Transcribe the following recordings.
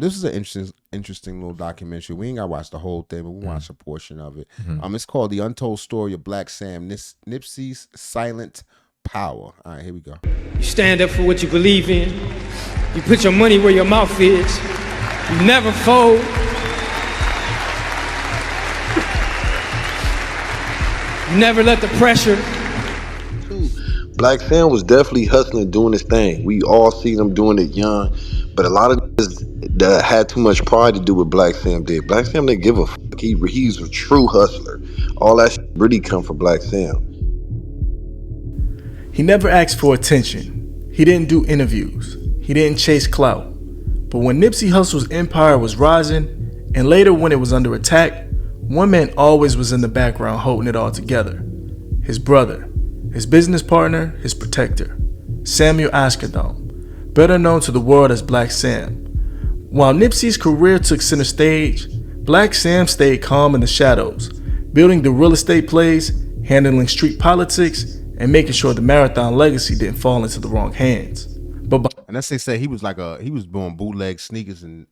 This is an interesting little documentary. We ain't got to watch the whole thing, but we watch a portion of it. It's called The Untold Story of Blacc Sam Nipsey's Silent Power. All right, here we go. You stand up for what you believe in. You put your money where your mouth is. You never fold. You never let the pressure. Blacc Sam was definitely hustling, doing his thing. We all seen him doing it young, but a lot of this that had too much pride to do what Blacc Sam did. Blacc Sam didn't give a fuck. He's a true hustler. All that shit really come from Blacc Sam. He never asked for attention. He didn't do interviews. He didn't chase clout. But when Nipsey Hussle's empire was rising, and later when it was under attack, one man always was in the background holding it all together. His brother, his business partner, his protector, Samuel Ashkadom, better known to the world as Blacc Sam. While Nipsey's career took center stage, Blacc Sam stayed calm in the shadows, building the real estate plays, handling street politics, and making sure the marathon legacy didn't fall into the wrong hands. And that's they say he was doing bootleg sneakers and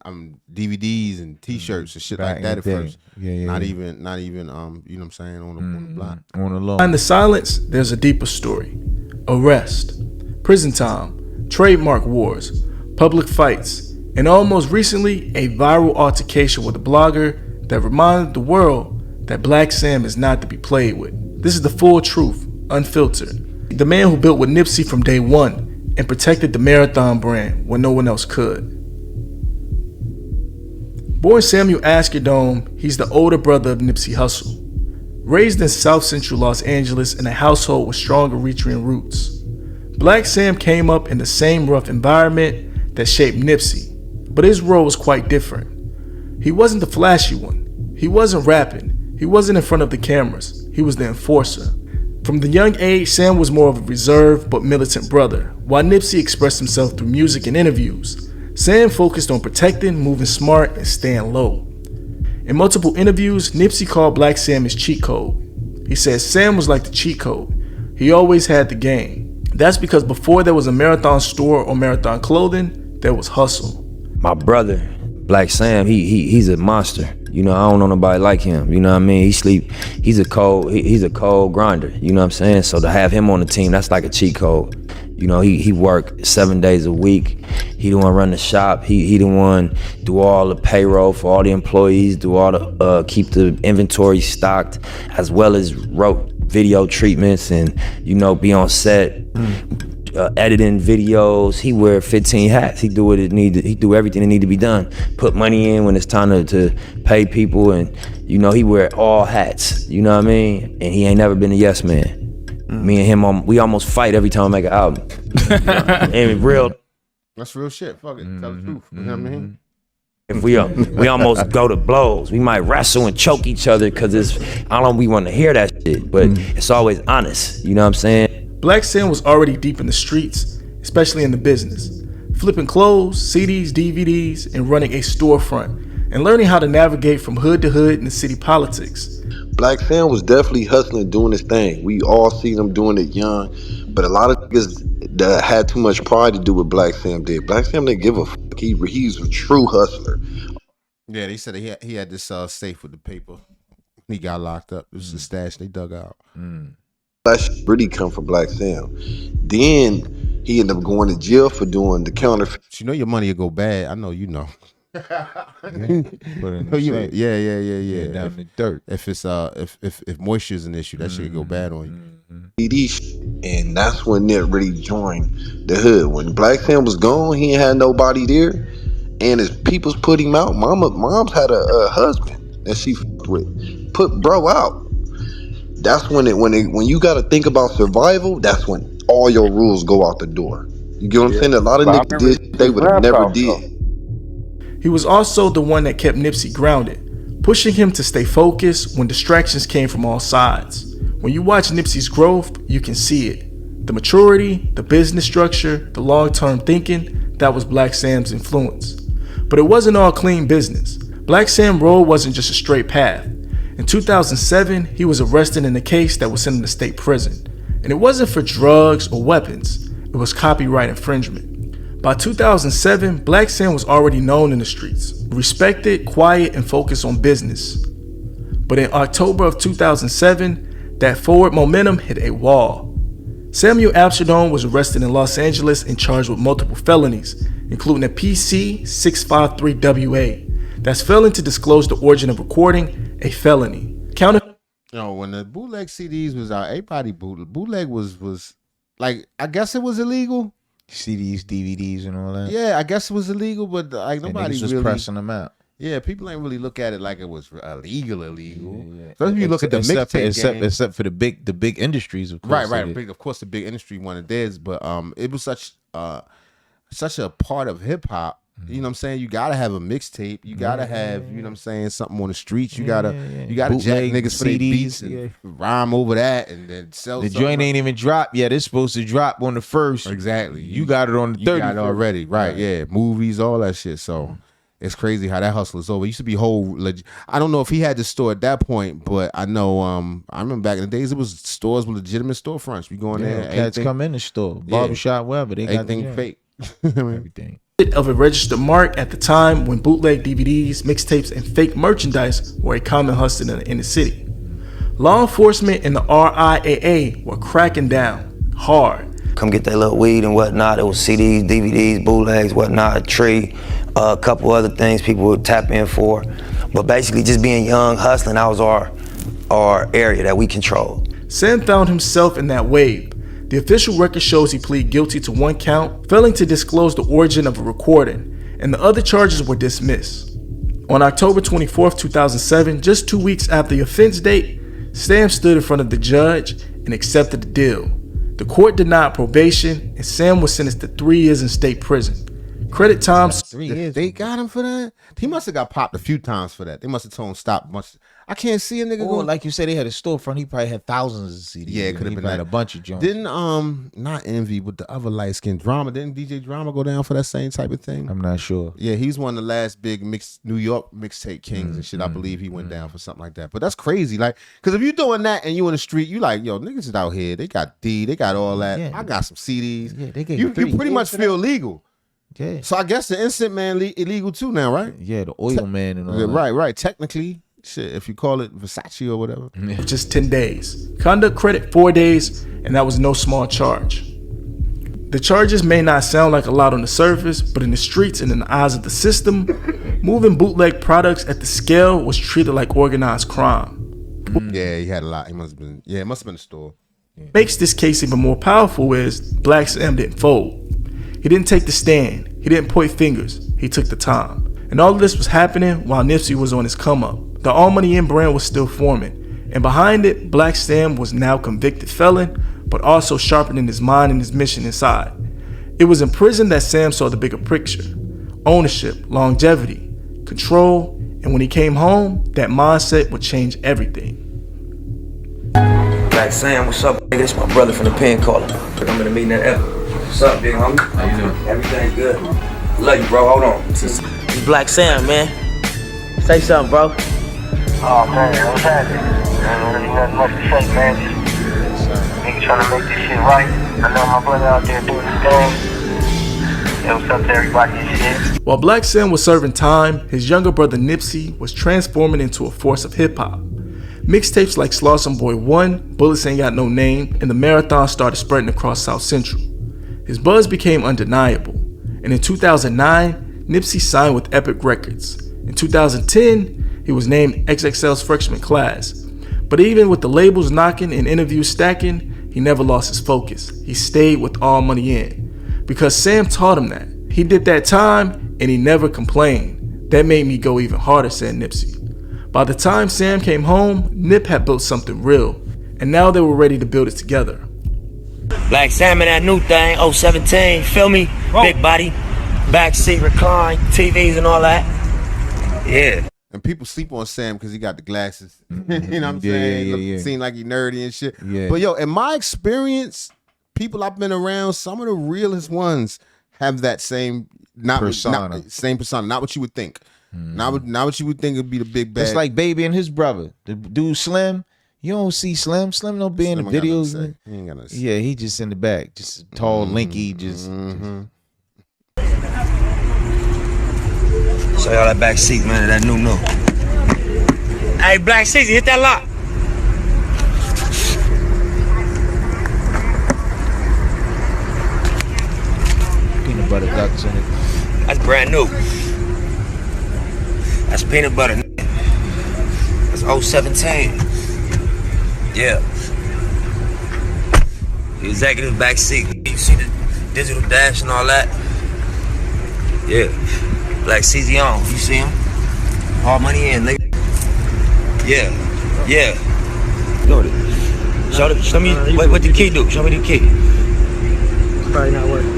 DVDs and T-shirts and shit like that at first. Yeah. Not even you know what I'm saying, on the block. On the low. Behind the silence, there's a deeper story. Arrest, prison time, trademark wars, public fights, and almost recently, a viral altercation with a blogger that reminded the world that Blacc Sam is not to be played with. This is the full truth, unfiltered. The man who built with Nipsey from day one and protected the marathon brand when no one else could. Born Samuel Ashkadom, he's the older brother of Nipsey Hussle. Raised in South Central Los Angeles in a household with strong Eritrean roots, Blacc Sam came up in the same rough environment that shaped Nipsey, but his role was quite different. He wasn't the flashy one. He wasn't rapping. He wasn't in front of the cameras. He was the enforcer. From the young age, Sam was more of a reserved but militant brother. While Nipsey expressed himself through music and interviews, Sam focused on protecting, moving smart, and staying low. In multiple interviews, Nipsey called Blacc Sam his cheat code. He said Sam was like the cheat code. He always had the game. That's because before there was a marathon store or marathon clothing, there was hustle. My brother, Blacc Sam, he's a monster. You know, I don't know nobody like him. You know what I mean? He's a cold grinder. You know what I'm saying? So to have him on the team, that's like a cheat code. You know, he worked 7 days a week. He the one run the shop. He the one do all the payroll for all the employees, do all the keep the inventory stocked, as well as wrote video treatments and, you know, be on set. Editing videos. He wear 15 hats. He do everything that need to be done. Put money in when it's time to pay people, and you know, he wear all hats. You know what I mean? And he ain't never been a yes man. Me and him, we almost fight every time I make an album. And real. That's real shit. Fuck it. Tell the truth. You know what I mean? If we almost go to blows, we might wrestle and choke each other because I don't know, we want to hear that shit, but it's always honest. You know what I'm saying? Blacc Sam was already deep in the streets, especially in the business, flipping clothes, CDs, DVDs, and running a storefront, and learning how to navigate from hood to hood in the city politics. Blacc Sam was definitely hustling, doing his thing. We all seen him doing it young, but a lot of niggas that had too much pride to do what Blacc Sam did. Blacc Sam didn't give a fuck. He's a true hustler. Yeah, they said he had this safe with the paper. He got locked up. This is the stash they dug out. That shit really come from Blacc Sam. Then he ended up going to jail for doing the counterfeit. You know your money will go bad. I know you know. Put in the safe. Yeah. Down in the dirt. If it's if moisture is an issue, that shit go bad on you. CD shit. And that's when Nip really joined the hood. When Blacc Sam was gone, he ain't had nobody there, and his peoples put him out. Mom's had a husband that she fucked with. Put bro out. That's when you got to think about survival. That's when all your rules go out the door. You get what I'm saying? A lot of niggas did they would have never did. He was also the one that kept Nipsey grounded, pushing him to stay focused when distractions came from all sides. When you watch Nipsey's growth, you can see it. The maturity, the business structure, the long-term thinking, that was Blacc Sam's influence. But it wasn't all clean business. Blacc Sam's road wasn't just a straight path. In 2007, he was arrested in a case that was sent him to state prison. And it wasn't for drugs or weapons, it was copyright infringement. By 2007, Blacc Sam was already known in the streets, respected, quiet, and focused on business. But in October of 2007, that forward momentum hit a wall. Samuel Abshedon was arrested in Los Angeles and charged with multiple felonies, including a PC 653WA. That's failing to disclose the origin of recording, a felony. When the bootleg CDs was out, everybody bootleg was like, I guess it was illegal. CDs, DVDs, and all that. Yeah, I guess it was illegal, but like nobody was really pressing them out. Yeah, people ain't really look at it like it was illegal. Yeah. So if you look at the mixtape game, except for the big industries, of course. Right. Of course, the big industry wanted theirs, but it was such a part of hip hop. You know what I'm saying? You gotta have a mixtape. You gotta have, you know what I'm saying, something on the streets. You gotta jack niggas for their beats and rhyme over that and then sell. The joint ain't even dropped yet. It's supposed to drop on the 1st. Exactly. You got it on the 30th. You got it already. Right. Yeah. Movies, all that shit. So it's crazy how that hustle is over. It used to be I don't know if he had the store at that point, but I know I remember back in the days it was stores with legitimate storefronts. We go in there, cats come in the store, barbershop, wherever they got everything fake. Everything. Of a registered mark at the time when bootleg DVDs, mixtapes, and fake merchandise were a common hustle in the city. Law enforcement and the RIAA were cracking down hard. Come get that little weed and whatnot. It was CDs, DVDs, bootlegs, whatnot, a tree, a couple other things people would tap in for. But basically just being young, hustling, that was our area that we controlled. Sam found himself in that wave. The official record shows he pleaded guilty to 1 count, failing to disclose the origin of a recording, and the other charges were dismissed. On October 24, 2007, just 2 weeks after the offense date, Sam stood in front of the judge and accepted the deal. The court denied probation, and Sam was sentenced to 3 years in state prison. Credit time. 3 years. They got him for that? He must have got popped a few times for that. They must have told him stop. I can't see a nigga Or going. like you said, they had a storefront. He probably had thousands of CDs. Yeah, it could have been had that. a bunch of joints. Didn't not Envy, but the other light skinned Drama? Didn't DJ Drama go down for that same type of thing? I'm not sure. Yeah, he's one of the last big New York mixtape kings and shit. I believe he went down for something like that. But that's crazy, like, because if you're doing that and you in the street, you like, yo, niggas is out here. They got they got all that. Yeah. I got some CDs. Yeah, they get you pretty much feel legal. Yeah. So I guess the Instant Man illegal too now, right? Yeah, the Oil Man and all that. Right. Technically, shit, if you call it Versace or whatever. Just 10 days. Conduct credit 4 days, and that was no small charge. The charges may not sound like a lot on the surface, but in the streets and in the eyes of the system, moving bootleg products at the scale was treated like organized crime. Yeah, he had a lot. It must have been a store. Makes this case even more powerful is Blacc Sam didn't fold. He didn't take the stand. He didn't point fingers. He took the time. And all of this was happening while Nipsey was on his come up. The All Money In brand was still forming. And behind it, Blacc Sam was now convicted felon, but also sharpening his mind and his mission inside. It was in prison that Sam saw the bigger picture. Ownership, longevity, control, and when he came home, that mindset would change everything. Blacc Sam, what's up, nigga? This my brother from the pen calling. I'm in the meeting at Ever. What's up, big homie? How you doing? Everything's good. Love you, bro. Hold on. It's Blacc Sam, man. Say something, bro. Oh, man, what's happening? I don't really nothing much to say, man. Just nigga trying to make this shit right. I know my brother out there doing his thing. Yeah, what's up to everybody and shit? While Blacc Sam was serving time, his younger brother Nipsey was transforming into a force of hip-hop. Mixtapes like Slauson Boy 1, Bullets Ain't Got No Name, and the Marathon started spreading across South Central. His buzz became undeniable, and in 2009, Nipsey signed with Epic Records. In 2010, he was named XXL's freshman class. But even with the labels knocking and interviews stacking, he never lost his focus. He stayed with All Money In. Because Sam taught him that. He did that time, and he never complained. That made me go even harder, said Nipsey. By the time Sam came home, Nip had built something real, and now they were ready to build it together. Blacc Sam in that new thing, 017, feel me? Big body, backseat recline, TVs and all that. Yeah. And people sleep on Sam because he got the glasses. You know what I'm saying? Yeah. Seem like he nerdy and shit. Yeah. But yo, in my experience, people I've been around, some of the realest ones have that same persona. Same persona. Not what you would think. Not what you would think would be the big bad. It's like Baby and his brother. The dude Slim. You don't see Slim. Slim don't be in the videos. He ain't got nothing to say. Yeah, he just in the back. Just tall, lanky, just. Show y'all that back seat, man, that new. Hey, Blacc Sam, hit that lock. Peanut butter ducks in it. That's brand new. That's peanut butter. That's 017. Yeah. The executive back seat. You see the digital dash and all that? Yeah. Black CZ on. You see him? Hard money in, nigga. Yeah. Yeah. Go with it. Show me what the key do. Show me the key. It's probably not working.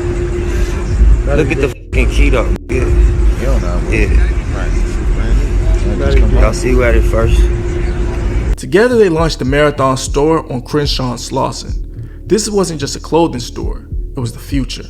Look at the fucking key though. Yeah. You don't know. Yeah. Y'all see who had it first? Together, they launched the Marathon store on Crenshaw and Slauson. This wasn't just a clothing store, it was the future.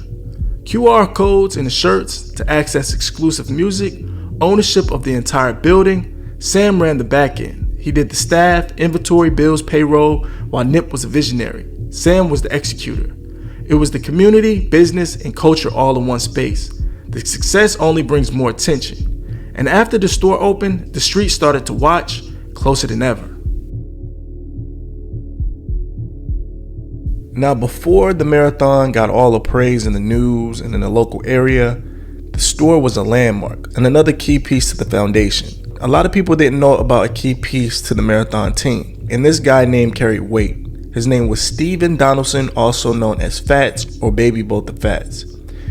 QR codes in the shirts to access exclusive music, ownership of the entire building. Sam ran the back end. He did the staff, inventory, bills, payroll, while Nip was a visionary. Sam was the executor. It was the community, business, and culture all in one space. The success only brings more attention. And after the store opened, the street started to watch closer than ever. Now, before the Marathon got all the praise in the news and in the local area, the store was a landmark and another key piece to the foundation. A lot of people didn't know about a key piece to the Marathon team, and this guy name carried weight. His name was Stephen Donaldson, also known as Fats or Baby Both the Fats.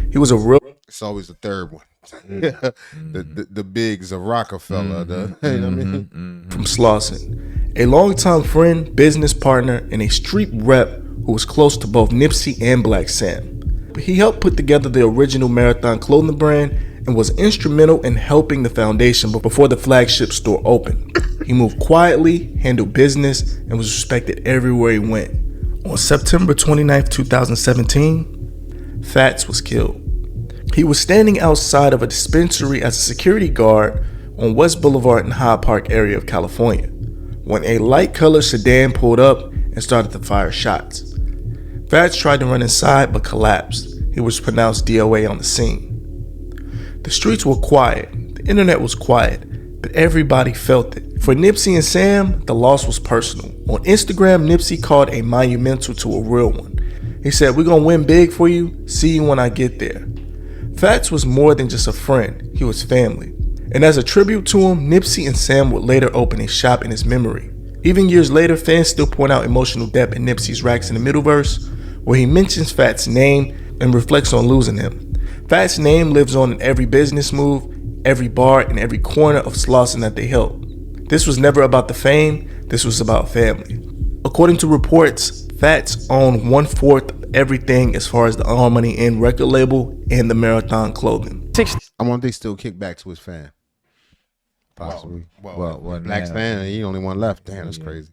He was a real... It's always the third one. the bigs of Rockefeller, you know what I mean? From Slauson, a longtime friend, business partner, and a street rep who was close to both Nipsey and Blacc Sam. He helped put together the original Marathon clothing brand and was instrumental in helping the foundation before the flagship store opened. He moved quietly, handled business, and was respected everywhere he went. On September 29th, 2017, Fats was killed. He was standing outside of a dispensary as a security guard on West Boulevard in Hyde Park area of California when a light-colored sedan pulled up and started to fire shots. Fats tried to run inside but collapsed. He was pronounced DOA on the scene. The streets were quiet, the internet was quiet, but everybody felt it. For Nipsey and Sam, the loss was personal. On Instagram, Nipsey called a monumental to a real one. He said, "We're gonna win big for you, see you when I get there." Fats was more than just a friend, he was family. And as a tribute to him, Nipsey and Sam would later open a shop in his memory. Even years later, fans still point out emotional depth in Nipsey's Racks in the Middle verse, where he mentions Fats' name and reflects on losing him. Fats' name lives on in every business move, every bar, and every corner of Slauson that they held. This was never about the fame, this was about family. According to reports, Fats owned 1/4 of everything as far as the All Money In record label and the Marathon clothing. I wonder if they still kick back to his fan. Possibly. Well, Blacc Sam, he only one left. Damn, that's crazy.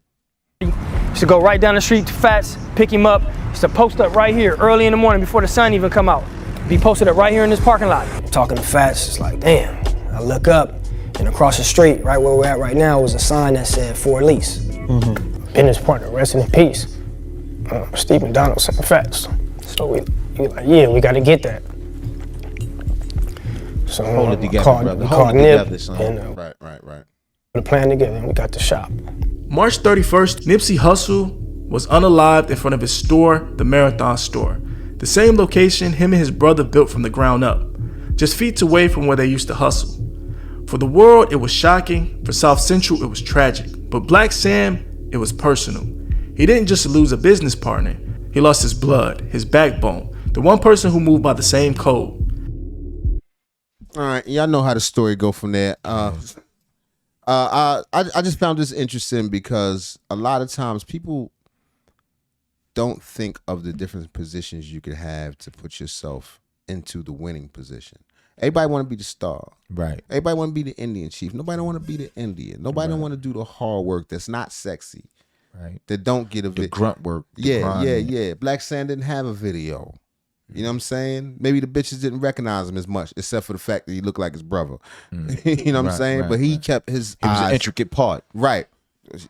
Used to go right down the street to Fats, pick him up. Used to post up right here early in the morning before the sun even come out. Be posted up right here in this parking lot. Talking to Fats, it's like, damn. I look up, and across the street, right where we're at right now, was a sign that said for lease. Business partner, rest in peace. Stephen Donaldson, Fats. So we like, yeah, we got to get that. So Hold it together, brother. we Hold called it Nip together, son. and Right. put a plan together, and we got the shop. March 31st, Nipsey Hussle was unalived in front of his store, the Marathon store. The same location him and his brother built from the ground up, just feet away from where they used to hustle. For the world, it was shocking. For South Central, it was tragic. But Blacc Sam, it was personal. He didn't just lose a business partner. He lost his blood, his backbone, the one person who moved by the same code. All right, y'all know how the story go from there. I just found this interesting because a lot of times people don't think of the different positions you could have to put yourself into the winning position. Everybody want to be the star. Right. Everybody want to be the Indian chief. Nobody don't want to be the Indian. Nobody don't want to do the hard work that's not sexy. Right. That don't get a The grunt work. The Yeah. grind. Blacc Sam didn't have a video. You know what I'm saying? Maybe the bitches didn't recognize him as much, except for the fact that he looked like his brother. You know what I'm saying? But he kept his It was eyes an intricate part. right.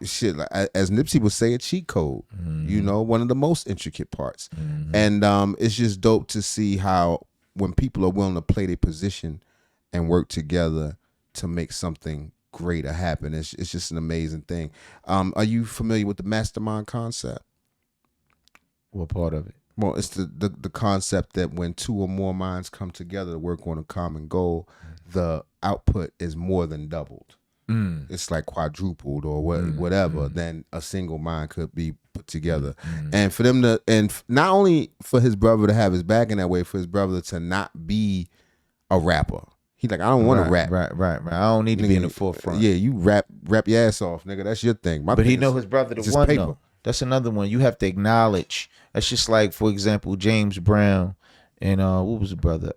Shit, like, as Nipsey would say, a cheat code. You know, one of the most intricate parts. And it's just dope to see how when people are willing to play their position and work together to make something greater happen. It's just an amazing thing. Are you familiar with the mastermind concept? What part of it? Well, it's the concept that when two or more minds come together to work on a common goal, the output is more than doubled. It's like quadrupled or whatever than a single mind could be put together. And for them to, and not only for his brother to have his back in that way, for his brother to not be a rapper. He's like, I don't want to rap. Right. I don't need to be in the forefront. Yeah, you rap your ass off, nigga. That's your thing. But he know his brother the one though. That's another one. You have to acknowledge. That's just like, for example, James Brown and what was the brother?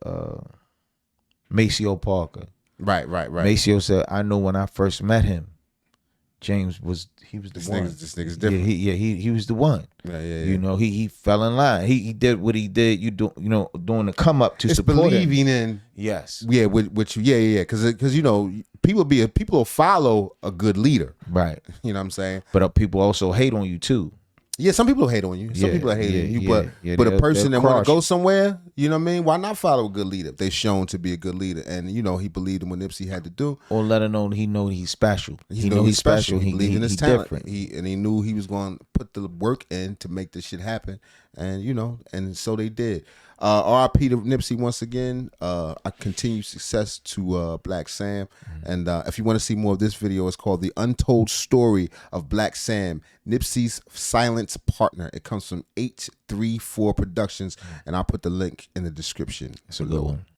Maceo Parker. Right. Maceo said, I know when I first met him, James was the one. This nigga's different. He was the one. Yeah. You know, he fell in line. He did what he did. Doing the come up to support believing him. in. Yes. Yeah, which because you know people will follow a good leader. Right. You know what I'm saying? But people also hate on you too. Yeah, some people hate on you. Some people are hating you. But a person that want to go somewhere, you know what I mean? Why not follow a good leader if they're shown to be a good leader? And you know, he believed in what Nipsey had to do. Or let him know he's special. He know he's special. He believed in his talent. Different. He knew he was going to put the work in to make this shit happen. And you know, and so they did. R.I.P. to Nipsey once again. I continue success to Blacc Sam. And if you want to see more of this video, it's called The Untold Story of Blacc Sam, Nipsey's silent partner. It comes from 834 Productions, and I'll put the link in the description. It's a good one.